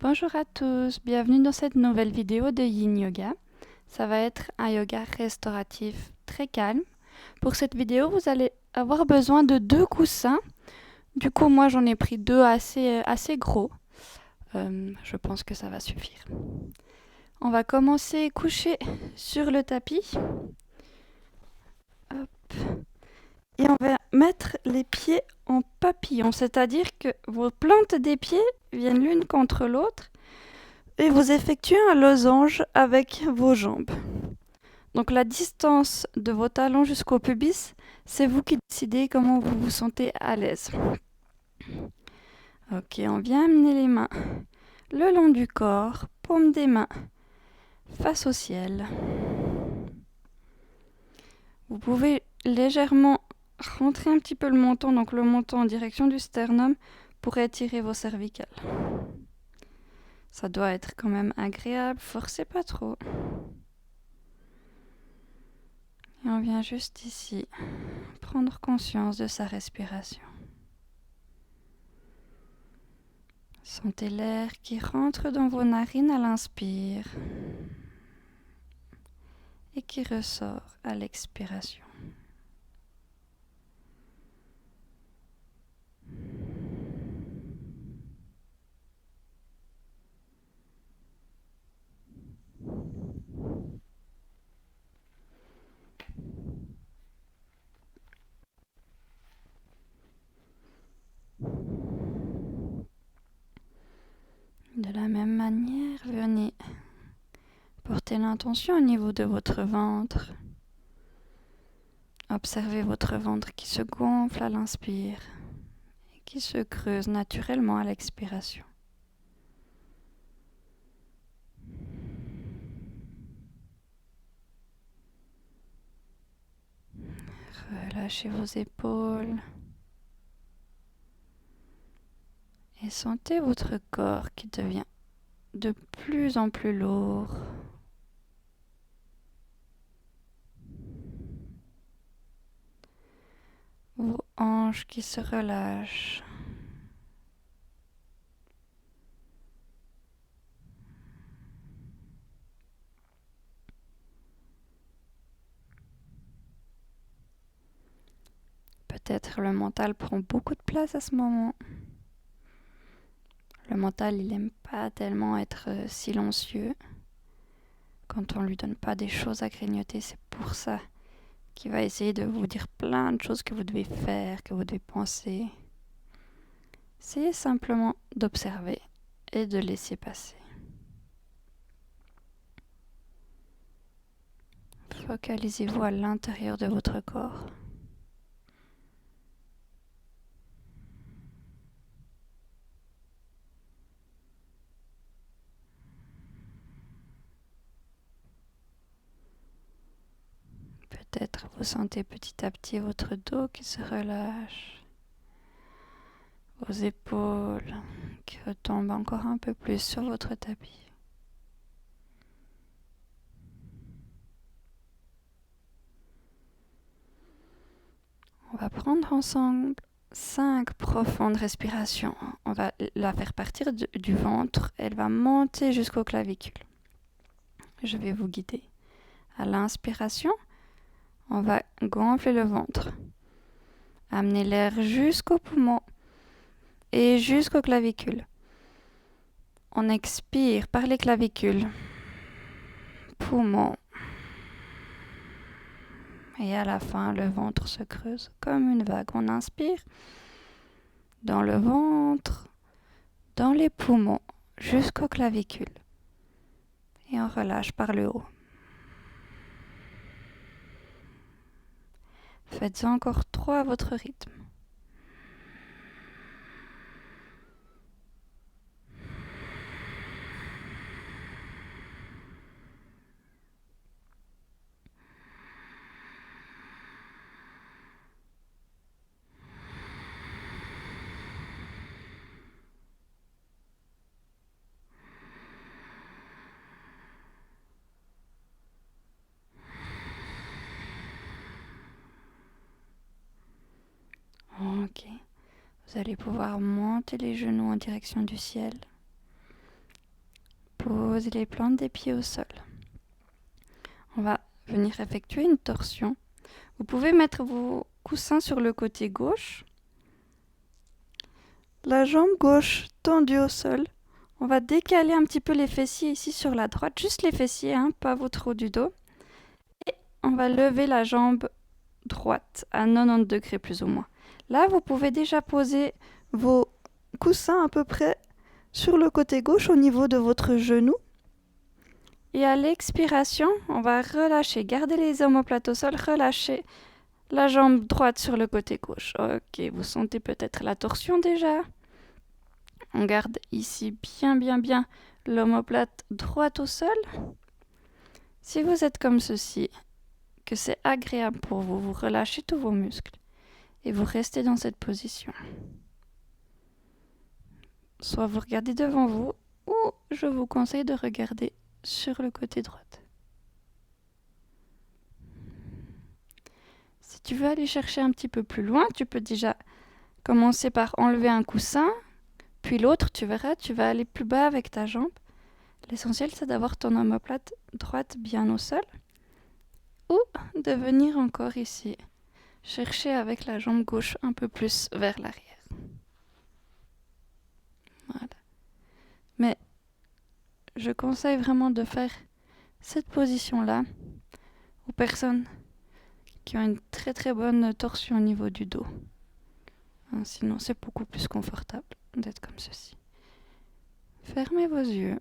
Bonjour à tous, bienvenue dans cette nouvelle vidéo de Yin Yoga. Ça va être un yoga restauratif très calme. Pour cette vidéo, vous allez avoir besoin de deux coussins. Du coup, moi j'en ai pris deux assez gros. Je pense que ça va suffire. On va commencer couché sur le tapis. Hop. Et on va mettre les pieds en papillon, c'est-à-dire que vos plantes des pieds viennent l'une contre l'autre et vous effectuez un losange avec vos jambes. Donc la distance de vos talons jusqu'au pubis, c'est vous qui décidez comment vous vous sentez à l'aise. Ok, on vient amener les mains le long du corps, paume des mains face au ciel. Vous pouvez légèrement rentrer un petit peu le menton, donc le menton en direction du sternum pour étirer vos cervicales. Ça doit être quand même agréable, forcez pas trop. Et on vient juste ici prendre conscience de sa respiration. Sentez l'air qui rentre dans vos narines à l'inspire et qui ressort à l'expiration. De la même manière, venez porter l'intention au niveau de votre ventre. Observez votre ventre qui se gonfle à l'inspire et qui se creuse naturellement à l'expiration. Relâchez vos épaules et sentez votre corps qui devient de plus en plus lourd. Vos hanches qui se relâchent. Peut-être le mental prend beaucoup de place à ce moment. Le mental, il n'aime pas tellement être silencieux. Quand on lui donne pas des choses à grignoter, c'est pour ça qu'il va essayer de vous dire plein de choses que vous devez faire, que vous devez penser. Essayez simplement d'observer et de laisser passer. Focalisez-vous à l'intérieur de votre corps. Peut-être vous sentez petit à petit votre dos qui se relâche, vos épaules qui retombent encore un peu plus sur votre tapis. On va prendre ensemble 5 profondes respirations. On va la faire partir du ventre. Elle va monter jusqu'aux clavicules. Je vais vous guider. À l'inspiration, on va gonfler le ventre. Amener l'air jusqu'aux poumons et jusqu'aux clavicules. On expire par les clavicules, poumons. Et à la fin, le ventre se creuse comme une vague. On inspire dans le ventre, dans les poumons, jusqu'aux clavicules. Et on relâche par le haut. Faites encore 3 à votre rythme. Ok. Vous allez pouvoir monter les genoux en direction du ciel. poser les plantes des pieds au sol. On va venir effectuer une torsion. Vous pouvez mettre vos coussins sur le côté gauche. La jambe gauche tendue au sol. On va décaler un petit peu les fessiers ici sur la droite, juste les fessiers, hein, pas votre haut du dos. Et on va lever la jambe droite à 90 degrés plus ou moins. Là, vous pouvez déjà poser vos coussins à peu près sur le côté gauche au niveau de votre genou. Et à l'expiration, on va relâcher, garder les omoplates au sol, relâcher la jambe droite sur le côté gauche. Ok, vous sentez peut-être la torsion déjà. On garde ici bien l'omoplate droite au sol. Si vous êtes comme ceci, que c'est agréable pour vous, vous relâchez tous vos muscles et vous restez dans cette position. Soit vous regardez devant vous ou je vous conseille de regarder sur le côté droit. Si tu veux aller chercher un petit peu plus loin, tu peux déjà commencer par enlever un coussin, puis l'autre, tu verras, tu vas aller plus bas avec ta jambe. L'essentiel, c'est d'avoir ton omoplate droite bien au sol ou de venir encore ici, chercher avec la jambe gauche un peu plus vers l'arrière. Voilà. Mais je conseille vraiment de faire cette position-là aux personnes qui ont une très bonne torsion au niveau du dos. Sinon, c'est beaucoup plus confortable d'être comme ceci. Fermez vos yeux.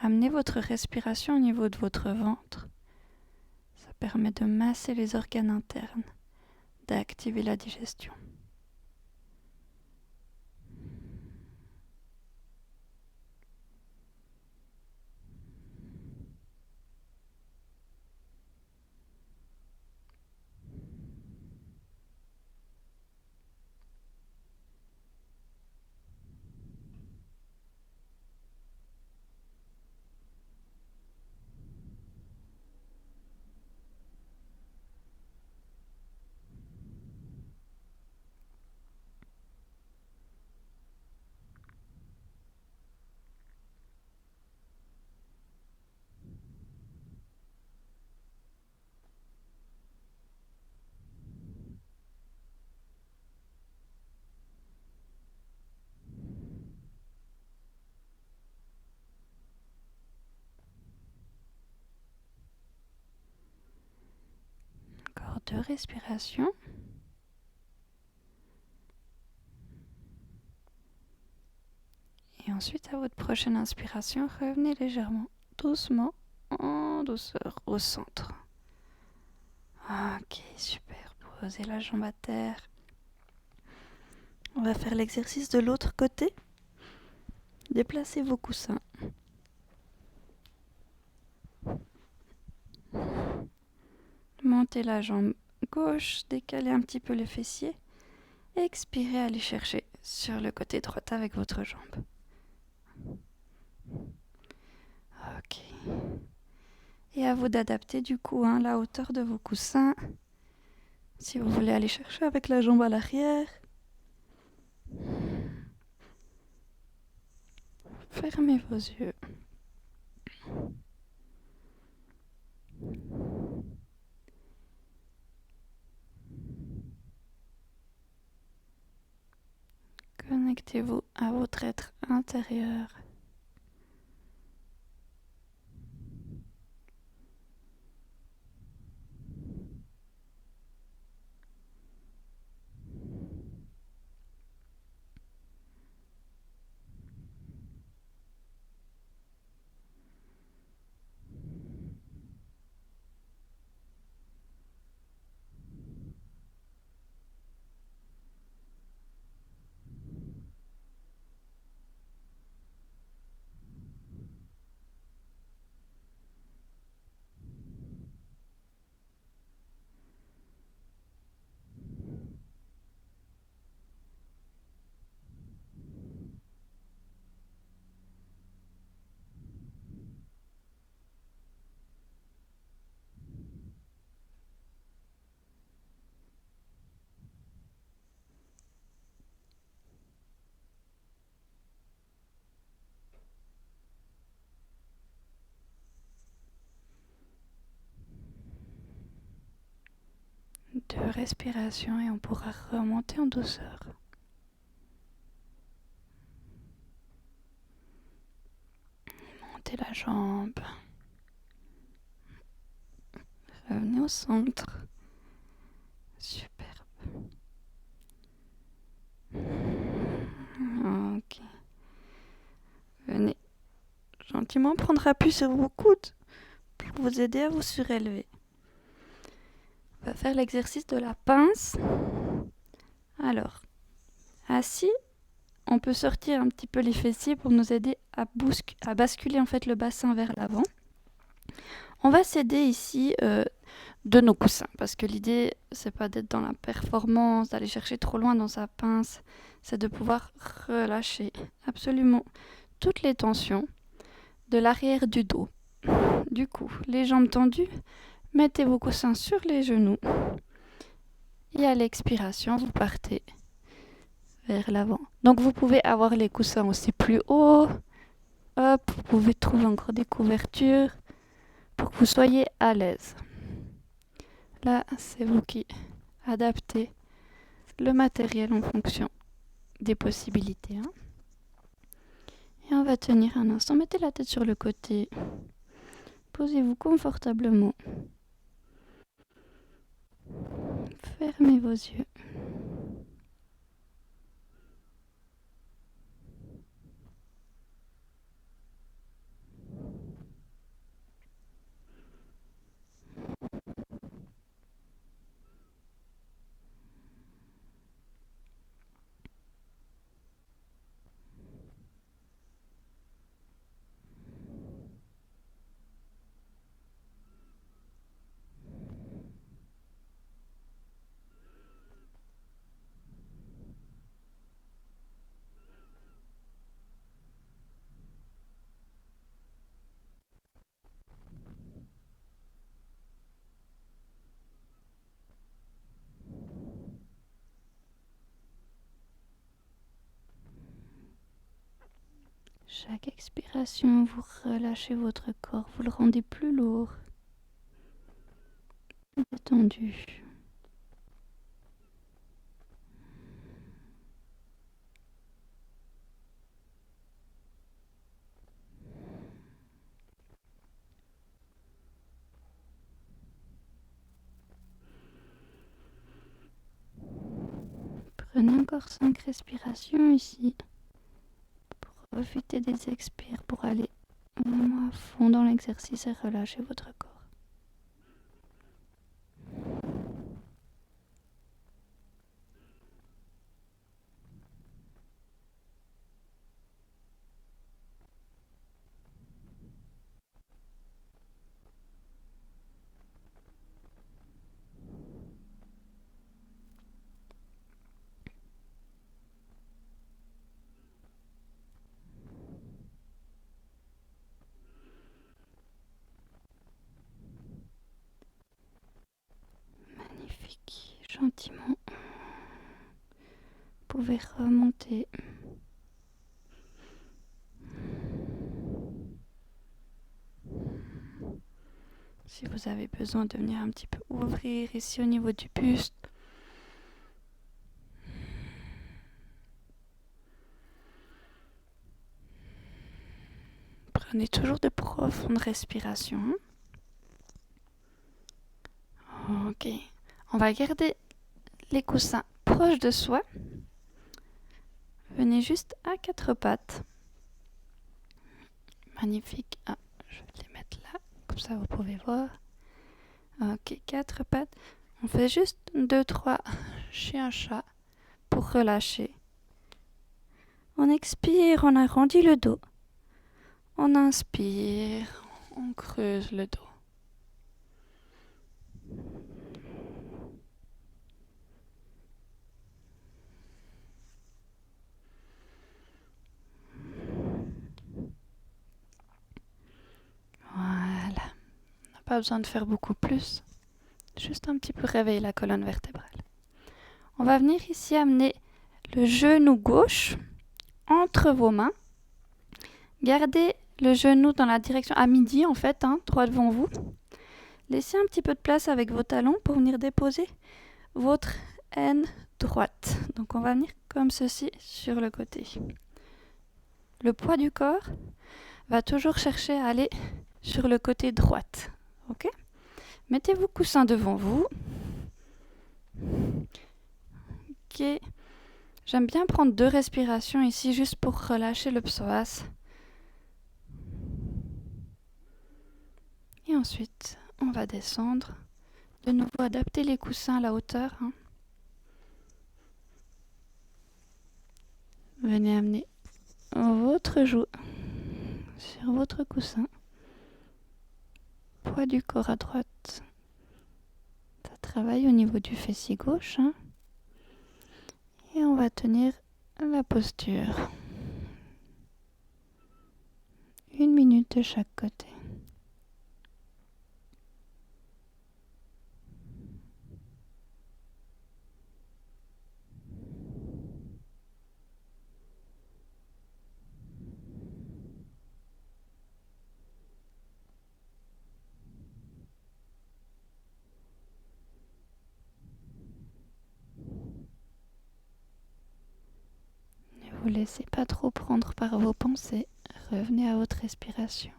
Amenez votre respiration au niveau de votre ventre. Ça permet de masser les organes internes, d'activer la digestion. Encore 2 respirations. Et ensuite, à votre prochaine inspiration, revenez légèrement, doucement, en douceur, au centre. Ok, super. Posez la jambe à terre. On va faire l'exercice de l'autre côté. Déplacez vos coussins. Montez la jambe gauche, décalez un petit peu les fessiers. Expirez, allez chercher sur le côté droit avec votre jambe. Ok. Et à vous d'adapter du coup la hauteur de vos coussins. Si vous voulez aller chercher avec la jambe à l'arrière. Fermez vos yeux. Connectez-vous à votre être intérieur. 2 respirations et on pourra remonter en douceur. Montez la jambe. Revenez au centre. Superbe. Ok. Venez gentiment prendre appui sur vos coudes pour vous aider à vous surélever. On va faire l'exercice de la pince. Alors, assis, on peut sortir un petit peu les fessiers pour nous aider à basculer en fait le bassin vers l'avant. On va s'aider ici de nos coussins parce que l'idée c'est pas d'être dans la performance, d'aller chercher trop loin dans sa pince, c'est de pouvoir relâcher absolument toutes les tensions de l'arrière du dos. Du coup, les jambes tendues, mettez vos coussins sur les genoux et à l'expiration, vous partez vers l'avant. Donc vous pouvez avoir les coussins aussi plus haut. Hop, vous pouvez trouver encore des couvertures pour que vous soyez à l'aise. Là, c'est vous qui adaptez le matériel en fonction des possibilités. Et on va tenir un instant. Mettez la tête sur le côté. Posez-vous confortablement. Fermez vos yeux. Chaque expiration, vous relâchez votre corps, vous le rendez plus lourd, plus détendu. Prenez encore 5 respirations ici. Profitez des expires pour aller vraiment à fond dans l'exercice et relâcher votre corps. Magnifique, gentiment. Vous pouvez remonter. Si vous avez besoin de venir un petit peu ouvrir ici au niveau du buste. Prenez toujours de profondes respirations. Ok. On va garder les coussins proches de soi. Venez juste à 4 pattes. Magnifique. Ah, je vais les mettre là. Comme ça, vous pouvez voir. Ok, 4 pattes. On fait juste 2-3 chien-chat pour relâcher. On expire, on arrondit le dos. On inspire, on creuse le dos. Voilà. On n'a pas besoin de faire beaucoup plus. Juste un petit peu réveiller la colonne vertébrale. On va venir ici amener le genou gauche entre vos mains. Gardez le genou dans la direction à midi en fait, droit devant vous. Laissez un petit peu de place avec vos talons pour venir déposer votre aine droite. Donc on va venir comme ceci sur le côté. Le poids du corps va toujours chercher à aller sur le côté droite. Ok? Mettez vos coussins devant vous. Ok. J'aime bien prendre 2 respirations ici juste pour relâcher le psoas. Et ensuite, on va descendre. De nouveau, adapter les coussins à la hauteur. Venez amener votre joue sur votre coussin. Poids du corps à droite. Ça travaille au niveau du fessier gauche. Et on va tenir la posture. 1 minute de chaque côté. Ne vous laissez pas trop prendre par vos pensées. Revenez à votre respiration.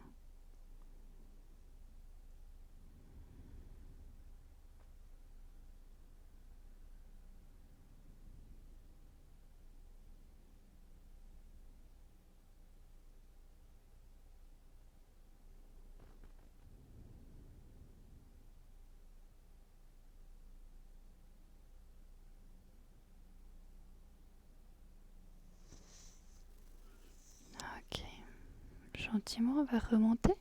Ok. Gentiment, on va remonter.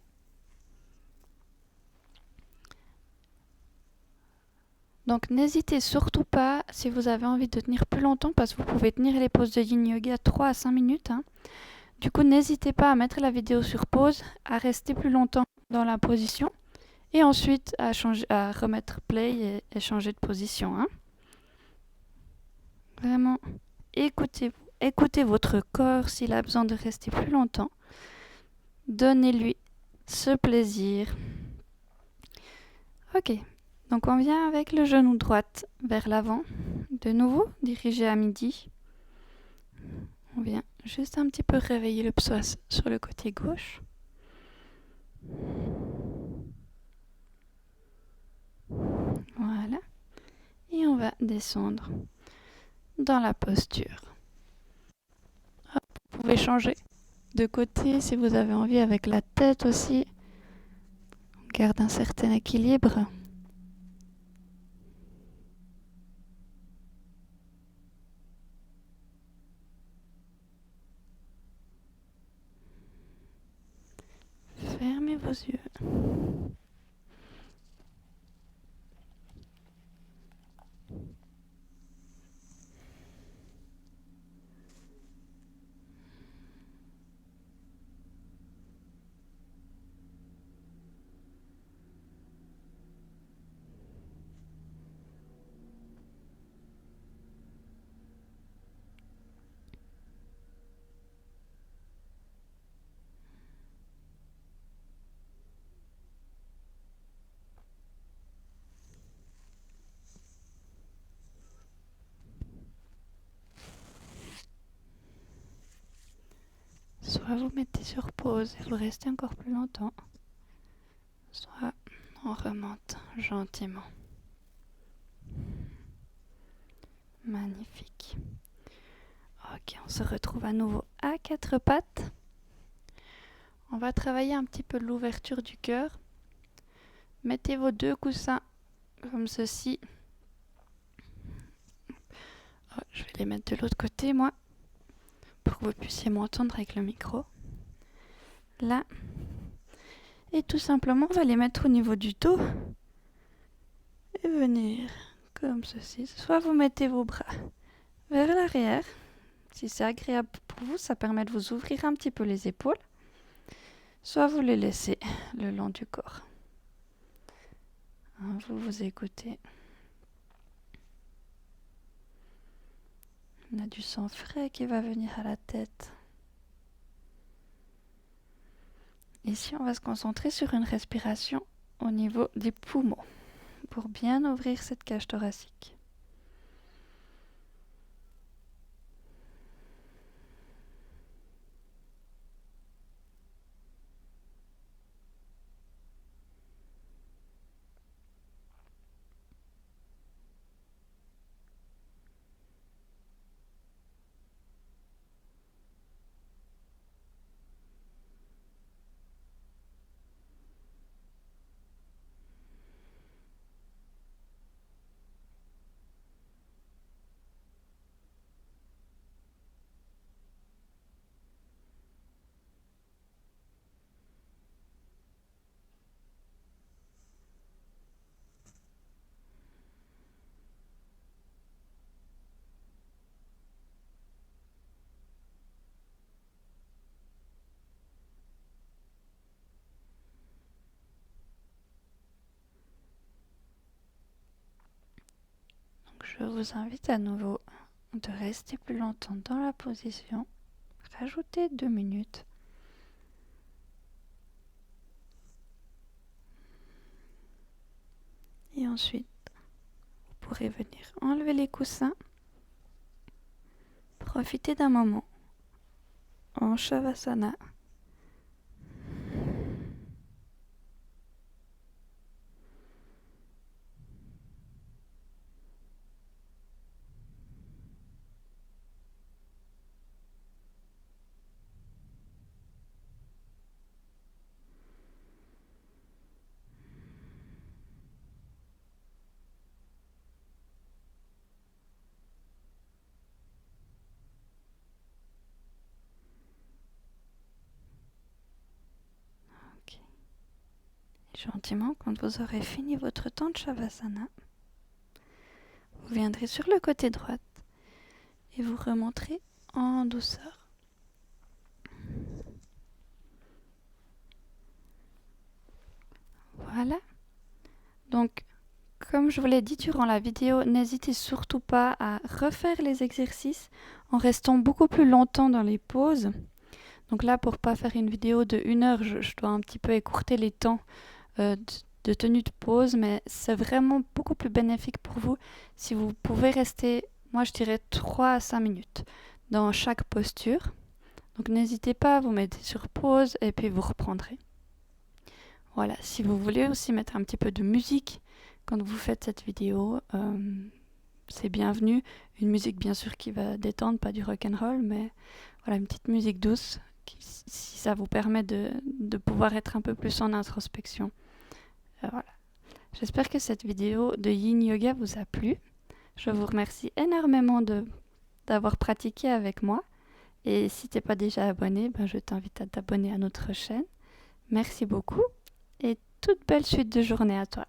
Donc n'hésitez surtout pas si vous avez envie de tenir plus longtemps parce que vous pouvez tenir les poses de Yin Yoga 3 à 5 minutes. Du coup, n'hésitez pas à mettre la vidéo sur pause, à rester plus longtemps dans la position et ensuite à remettre play et changer de position. Vraiment, écoutez votre corps s'il a besoin de rester plus longtemps. Donnez-lui ce plaisir. Ok, donc on vient avec le genou droit vers l'avant. De nouveau, dirigé à midi. On vient juste un petit peu réveiller le psoas sur le côté gauche. Voilà. Et on va descendre dans la posture. Hop, vous pouvez changer de côté si vous avez envie avec la tête aussi. On garde un certain équilibre. Fermez vos yeux. Soit vous mettez sur pause et vous restez encore plus longtemps, soit on remonte gentiment. Magnifique. Ok, on se retrouve à nouveau à 4 pattes. On va travailler un petit peu l'ouverture du cœur. Mettez vos 2 coussins comme ceci. Oh, je vais les mettre de l'autre côté, moi, pour que vous puissiez m'entendre avec le micro. Là. Et tout simplement, on va les mettre au niveau du dos. Et venir comme ceci. Soit vous mettez vos bras vers l'arrière. Si c'est agréable pour vous, ça permet de vous ouvrir un petit peu les épaules. Soit vous les laissez le long du corps. Vous écoutez. On a du sang frais qui va venir à la tête. Ici, on va se concentrer sur une respiration au niveau des poumons pour bien ouvrir cette cage thoracique. Je vous invite à nouveau de rester plus longtemps dans la position. Rajoutez 2 minutes. Et ensuite, vous pourrez venir enlever les coussins. Profitez d'un moment en Shavasana. Gentiment, quand vous aurez fini votre temps de Shavasana, vous viendrez sur le côté droit et vous remonterez en douceur. Voilà. Donc, comme je vous l'ai dit durant la vidéo, n'hésitez surtout pas à refaire les exercices en restant beaucoup plus longtemps dans les pauses. Donc là, pour pas faire une vidéo de 1 heure, je dois un petit peu écourter les temps de tenue de pause, mais c'est vraiment beaucoup plus bénéfique pour vous si vous pouvez rester, moi je dirais 3 à 5 minutes dans chaque posture. Donc n'hésitez pas, vous mettez sur pause et puis vous reprendrez. Voilà, si vous voulez aussi mettre un petit peu de musique quand vous faites cette vidéo, c'est bienvenu. Une musique bien sûr qui va détendre, pas du rock'n'roll, mais voilà, une petite musique douce si ça vous permet de pouvoir être un peu plus en introspection. Voilà. J'espère que cette vidéo de Yin Yoga vous a plu. Je vous remercie énormément d'avoir pratiqué avec moi. Et si tu n'es pas déjà abonné, je t'invite à t'abonner à notre chaîne. Merci beaucoup et toute belle suite de journée à toi.